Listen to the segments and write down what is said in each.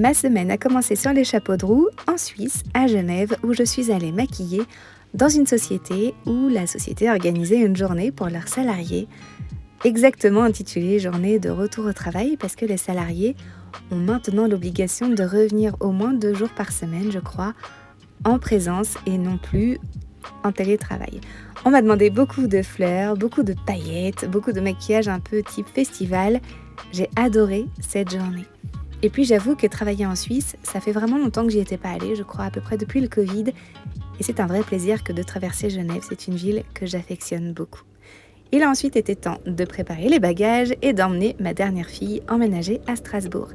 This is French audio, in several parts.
Ma semaine a commencé sur les chapeaux de roue en Suisse, à Genève, où je suis allée maquiller dans une société où la société organisait une journée pour leurs salariés, exactement intitulée Journée de retour au travail, parce que les salariés ont maintenant l'obligation de revenir au moins 2 jours par semaine, je crois, en présence et non plus en télétravail. On m'a demandé beaucoup de fleurs, beaucoup de paillettes, beaucoup de maquillage un peu type festival. J'ai adoré cette journée. Et puis j'avoue que travailler en Suisse, ça fait vraiment longtemps que j'y étais pas allée, je crois à peu près depuis le Covid. Et c'est un vrai plaisir que de traverser Genève, c'est une ville que j'affectionne beaucoup. Il a ensuite été temps de préparer les bagages et d'emmener ma dernière fille emménager à Strasbourg.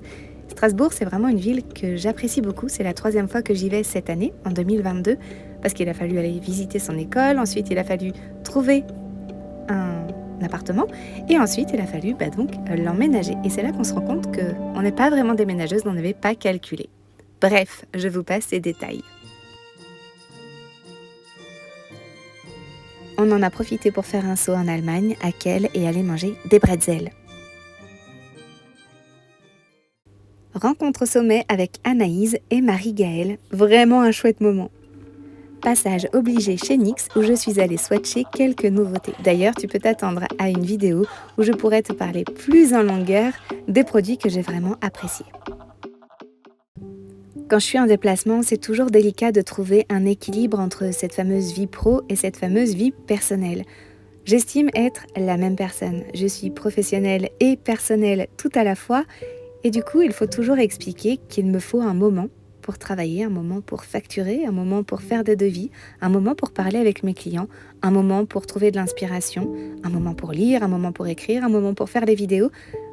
Strasbourg, c'est vraiment une ville que j'apprécie beaucoup. C'est la 3e fois que j'y vais cette année, en 2022, parce qu'il a fallu aller visiter son école. Ensuite, il a fallu trouver un appartement. Et ensuite, il a fallu donc l'emménager. Et c'est là qu'on se rend compte qu'on n'est pas vraiment déménageuse, on n'avait pas calculé. Bref, je vous passe ces détails. On en a profité pour faire un saut en Allemagne, à Kiel, et aller manger des bretzels. Rencontre au sommet avec Anaïs et Marie-Gaëlle, vraiment un chouette moment. Passage obligé chez NYX où je suis allée swatcher quelques nouveautés. D'ailleurs, tu peux t'attendre à une vidéo où je pourrai te parler plus en longueur des produits que j'ai vraiment appréciés. Quand je suis en déplacement, c'est toujours délicat de trouver un équilibre entre cette fameuse vie pro et cette fameuse vie personnelle. J'estime être la même personne. Je suis professionnelle et personnelle tout à la fois. Et du coup, il faut toujours expliquer qu'il me faut un moment pour travailler, un moment pour facturer, un moment pour faire des devis, un moment pour parler avec mes clients, un moment pour trouver de l'inspiration, un moment pour lire, un moment pour écrire, un moment pour faire les vidéos.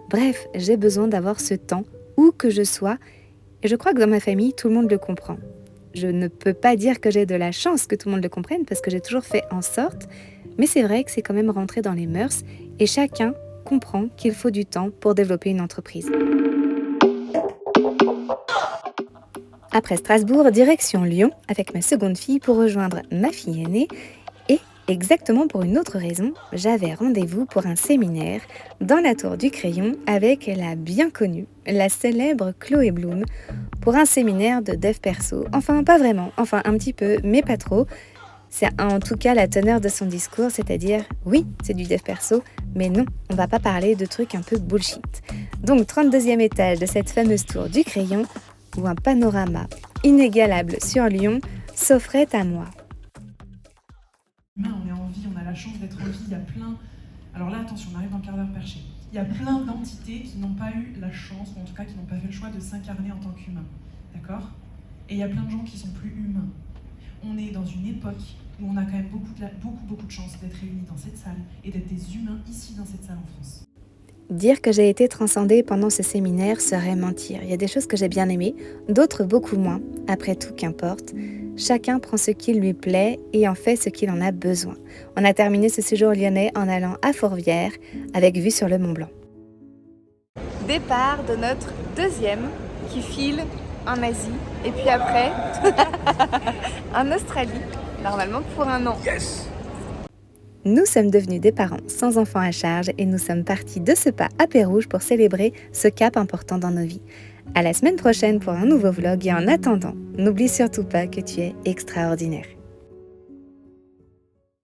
Bref, j'ai besoin d'avoir ce temps où que je sois. Et je crois que dans ma famille, tout le monde le comprend. Je ne peux pas dire que j'ai de la chance que tout le monde le comprenne parce que j'ai toujours fait en sorte, mais c'est vrai que c'est quand même rentré dans les mœurs et chacun comprend qu'il faut du temps pour développer une entreprise. Après Strasbourg, direction Lyon avec ma seconde fille pour rejoindre ma fille aînée et exactement pour une autre raison, j'avais rendez-vous pour un séminaire dans la Tour du Crayon avec la bien connue, la célèbre Chloé Bloom pour un séminaire de dev perso. Enfin, pas vraiment, enfin un petit peu, mais pas trop. C'est en tout cas la teneur de son discours, c'est-à-dire oui, c'est du dev perso, mais non, on va pas parler de trucs un peu bullshit. Donc 32e étage de cette fameuse Tour du Crayon où un panorama inégalable sur Lyon s'offrait à moi. On est en vie, on a la chance d'être en vie, il y a plein... Alors là, attention, on arrive dans le quart d'heure perché. Il y a plein d'entités qui n'ont pas eu la chance, ou en tout cas qui n'ont pas fait le choix de s'incarner en tant qu'humain. D'accord ? Et il y a plein de gens qui sont plus humains. On est dans une époque où on a quand même beaucoup de chance d'être réunis dans cette salle et d'être des humains ici dans cette salle en France. Dire que j'ai été transcendée pendant ce séminaire serait mentir. Il y a des choses que j'ai bien aimées, d'autres beaucoup moins. Après tout, qu'importe. Chacun prend ce qui lui plaît et en fait ce qu'il en a besoin. On a terminé ce séjour lyonnais en allant à Fourvière avec vue sur le Mont Blanc. Départ de notre 2e qui file en Asie et puis après en Australie, normalement pour un an. Yes! Nous sommes devenus des parents sans enfants à charge et nous sommes partis de ce pas à Pérouge pour célébrer ce cap important dans nos vies. À la semaine prochaine pour un nouveau vlog et en attendant, n'oublie surtout pas que tu es extraordinaire.